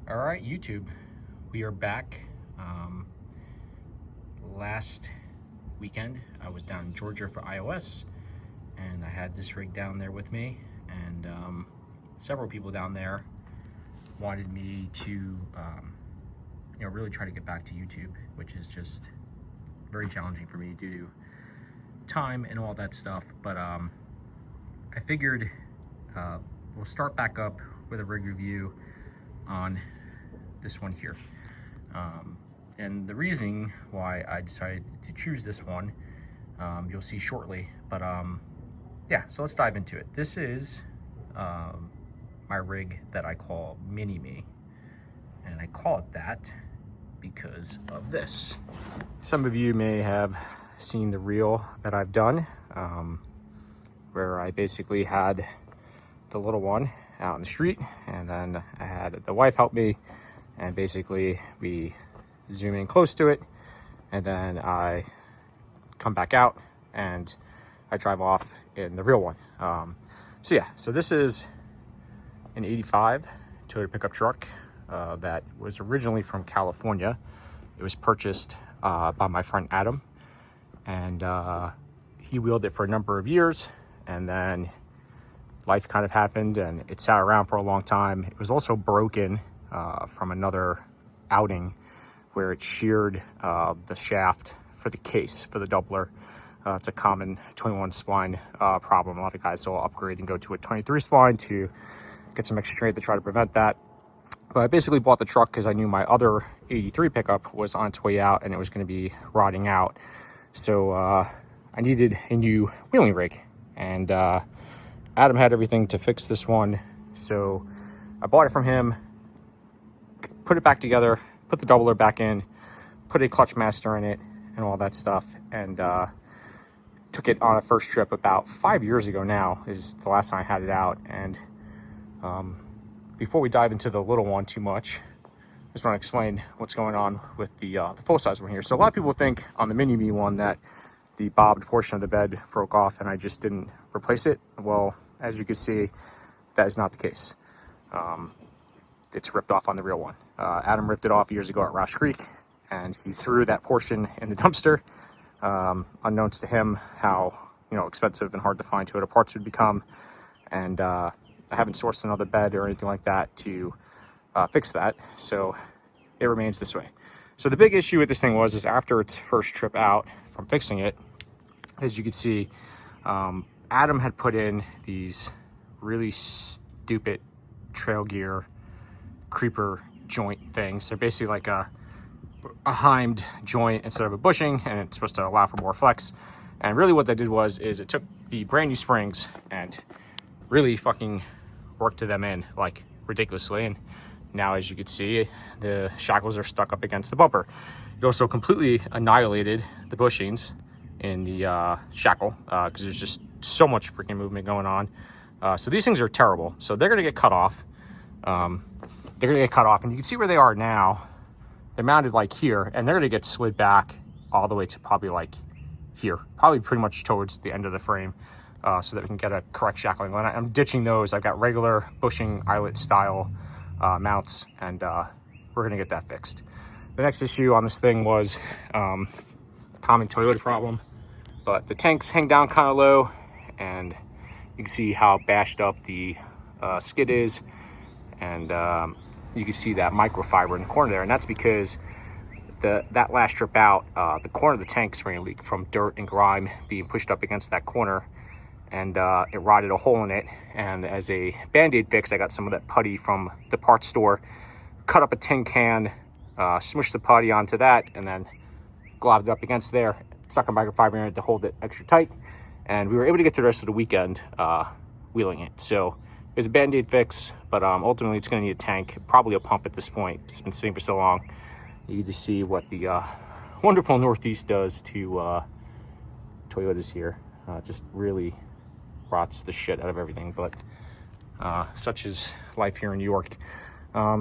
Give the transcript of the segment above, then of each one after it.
All right, YouTube, we are back. Last weekend, I was down in Georgia for iOS, and I had this rig down there with me, and several people down there wanted me to, really try to get back to YouTube, which is just very challenging for me due to time and all that stuff. But I figured we'll start back up with a rig review on this one here. And the reason why I decided to choose this one, you'll see shortly. But yeah, so let's dive into it. This is my rig that I call Mini-Me. And I call it that because of this. Some of you may have seen the reel that I've done, where I basically had the little one out in the street, and then I had the wife help me, and basically we zoom in close to it, and then I come back out and I drive off in the real one. So this is an 85 Toyota pickup truck that was originally from California. It was purchased by my friend Adam, and he wheeled it for a number of years, and then life kind of happened and it sat around for a long time. It was also broken from another outing where it sheared the shaft for the case for the doubler. It's a common 21 spline problem. A lot of guys will upgrade and go to a 23 spline to get some extra strength to try to prevent that. But I basically bought the truck because I knew my other 83 pickup was on its way out and it was going to be rotting out. So I needed a new wheeling rig, and Adam had everything to fix this one. So I bought it from him, put it back together, put the doubler back in, put a clutch master in it and all that stuff, and took it on a first trip about 5 years ago now is the last time I had it out. And before we dive into the little one too much, I just want to explain what's going on with the full-size one here. So a lot of people think on the Mini-Me one that the bobbed portion of the bed broke off and I just didn't replace it. Well, as you can see, that is not the case. It's ripped off on the real one. Adam ripped it off years ago at Rosh Creek, and he threw that portion in the dumpster, unknowns to him how expensive and hard to find Toyota parts would become. And I haven't sourced another bed or anything like that to fix that, so it remains this way. So the big issue with this thing is after its first trip out from fixing it, as you can see, Adam had put in these really stupid trail gear creeper joint things. They're basically like a heimed joint instead of a bushing, and it's supposed to allow for more flex. And really what that did is it took the brand new springs and really fucking worked them in like ridiculously. And now, as you can see, the shackles are stuck up against the bumper. It also completely annihilated the bushings in the shackle because there's just so much freaking movement going on. So these things are terrible. So they're going to get cut off. They're going to get cut off, and you can see where they are now. They're mounted like here, and they're going to get slid back all the way to probably like here, probably pretty much towards the end of the frame, so that we can get a correct shackling. When I'm ditching those, I've got regular bushing eyelet style mounts, and we're going to get that fixed. The next issue on this thing was common Toyota problem, but the tanks hang down kind of low, and you can see how bashed up the skid is, and you can see that microfiber in the corner there, and that's because that last trip out, the corner of the tank spraying leak from dirt and grime being pushed up against that corner, and it rotted a hole in it. And as a band-aid fix, I got some of that putty from the parts store, cut up a tin can, smushed the putty onto that, and then globbed it up against there, stuck a microfiber in it to hold it extra tight, and we were able to get to the rest of the weekend wheeling it. So it was a band-aid fix, but ultimately it's going to need a tank, probably a pump at this point. It's been sitting for so long. You can just see what the wonderful Northeast does to Toyotas here. Just really rots the shit out of everything, but such is life here in New York.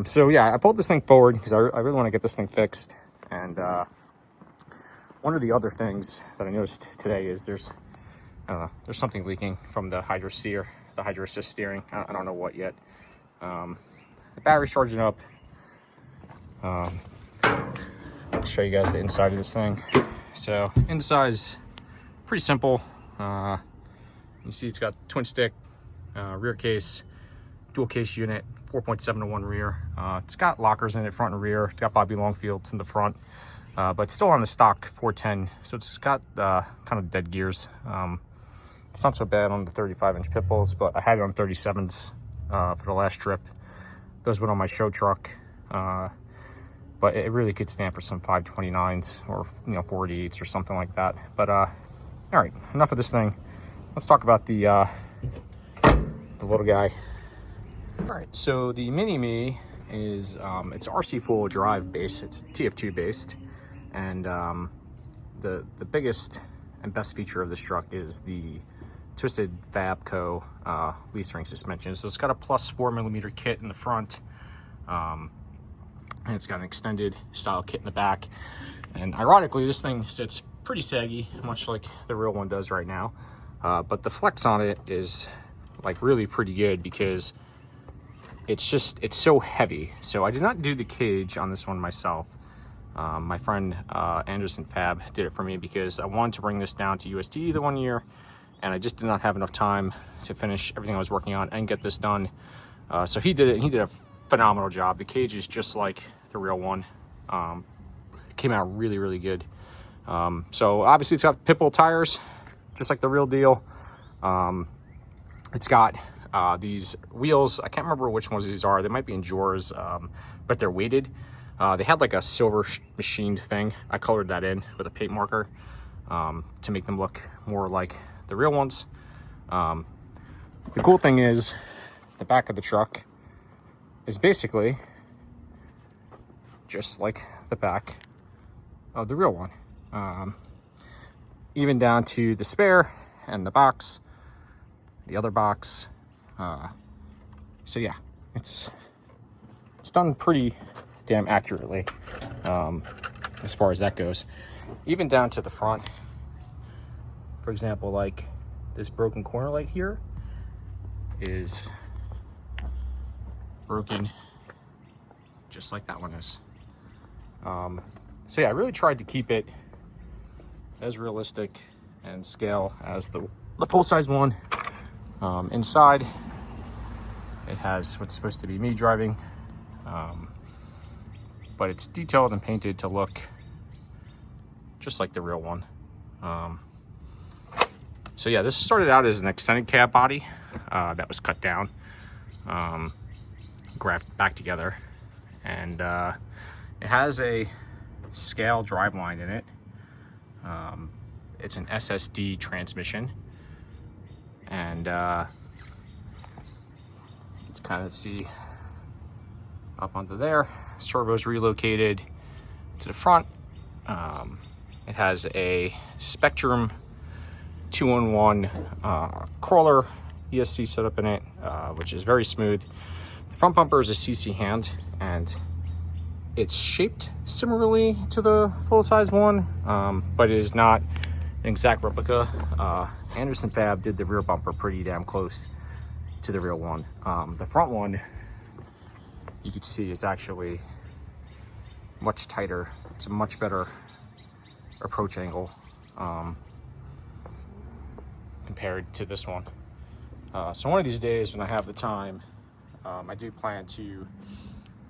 So yeah, I pulled this thing forward because I really want to get this thing fixed. And one of the other things that I noticed today is there's something leaking from the hydro assist steering. I don't know what yet. The battery's charging up. I'll show you guys the inside of this thing. So inside's pretty simple. You see it's got twin stick, rear case, dual case unit, 4.7-to-1 rear. It's got lockers in it, front and rear. It's got Bobby Longfields in the front, but it's still on the stock 410. So it's got kind of dead gears. It's not so bad on the 35-inch pit bulls, but I had it on 37s for the last trip. Those went on my show truck, but it really could stand for some 529s or 488s or something like that. But all right, enough of this thing. Let's talk about the little guy. All right, so the Mini Me is it's RC4WD drive base. It's TF2 based, and the biggest and best feature of this truck is the Twisted Fabco leaf spring suspension. So it's got a plus 4mm kit in the front, and it's got an extended style kit in the back. And ironically, this thing sits pretty saggy, much like the real one does right now. But the flex on it is like really pretty good because it's so heavy. So I did not do the cage on this one myself. My friend Anderson Fab did it for me because I wanted to bring this down to USD the one year, and I just did not have enough time to finish everything I was working on and get this done. So he did it, and he did a phenomenal job. The cage is just like the real one. It came out really, really good. So obviously it's got pit bull tires, just like the real deal. It's got these wheels. I can't remember which ones these are. They might be Endures, but they're weighted. They had like a silver machined thing. I colored that in with a paint marker to make them look more like the real ones. The cool thing is the back of the truck is basically just like the back of the real one. Even down to the spare and the box, the other box. So yeah, it's done pretty damn accurately as far as that goes. Even down to the front, for example, like this broken corner light here is broken just like that one is. So yeah, I really tried to keep it as realistic and scale as the full-size one. Inside, it has what's supposed to be me driving, but it's detailed and painted to look just like the real one. So yeah, this started out as an extended cab body that was cut down, grabbed back together, and it has a scale driveline in it. It's an SSD transmission, and it's kind of see up onto there. Servo's relocated to the front. It has a Spectrum 2-in-1 crawler ESC setup in it, which is very smooth. The front bumper is a CC hand, and it's shaped similarly to the full-size one, but it is not an exact replica. Anderson Fab did the rear bumper pretty damn close to the real one. The front one, you could see, is actually much tighter. It's a much better approach angle compared to this one. So one of these days when I have the time, I do plan to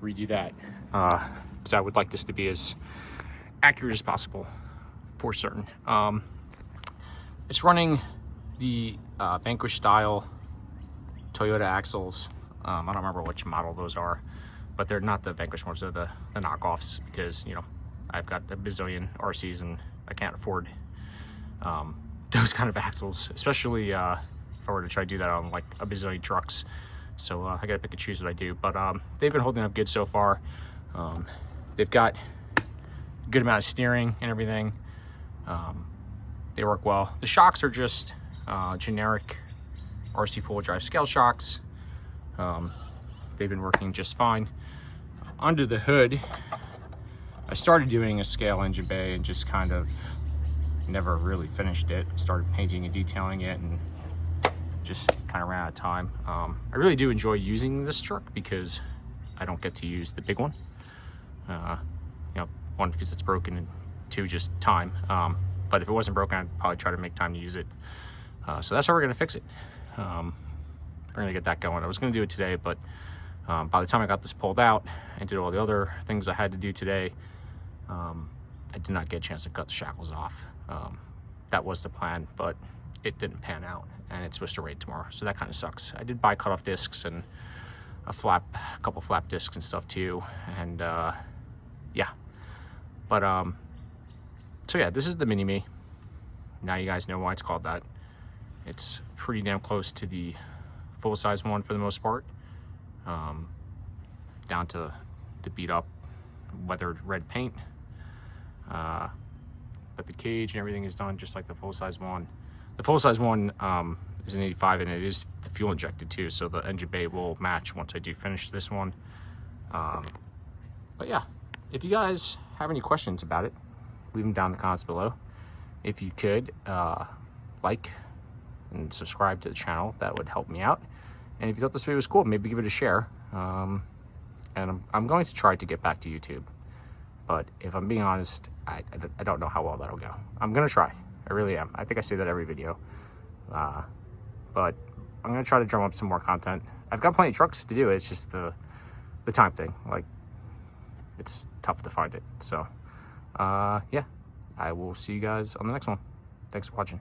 redo that, because I would like this to be as accurate as possible for certain. It's running the Vanquish style Toyota axles. I don't remember which model those are, but they're not the Vanquish ones, they're the knockoffs, because I've got a bazillion RCs and I can't afford those kind of axles, especially if I were to try to do that on like a bazillion trucks. So I gotta pick and choose what I do, but they've been holding up good so far. They've got a good amount of steering and everything. They work well. The shocks are just generic RC4WD drive scale shocks. They've been working just fine. Under the hood, I started doing a scale engine bay and just kind of never really finished it. Started painting and detailing it and just kind of ran out of time. I really do enjoy using this truck because I don't get to use the big one. You know, one, because it's broken, and two, just time. But if it wasn't broken, I'd probably try to make time to use it. So that's how we're gonna fix it. We're gonna get that going. I was gonna do it today, but by the time I got this pulled out and did all the other things I had to do today, I did not get a chance to cut the shackles off. That was the plan, but it didn't pan out, and it's supposed to rain tomorrow, so that kind of sucks. I did buy cutoff discs and a couple flap discs and stuff too, and yeah. But so yeah, this is the Mini-Me. Now you guys know why it's called that. It's pretty damn close to the full-size one for the most part, down to the beat up weathered red paint. But the cage and everything is done just like the full-size one. The full-size one is an 85, and it is the fuel injected too, so the engine bay will match once I do finish this one. But yeah, if you guys have any questions about it, leave them down in the comments below. If you could like and subscribe to the channel, that would help me out. And if you thought this video was cool, maybe give it a share. And I'm going to try to get back to YouTube, but if I'm being honest, I don't know how well that'll go. I'm gonna try. I really am. I think I say that every video. But I'm gonna try to drum up some more content. I've got plenty of trucks to do. It's just the time thing. Like, it's tough to find it. So yeah, I will see you guys on the next one. Thanks for watching.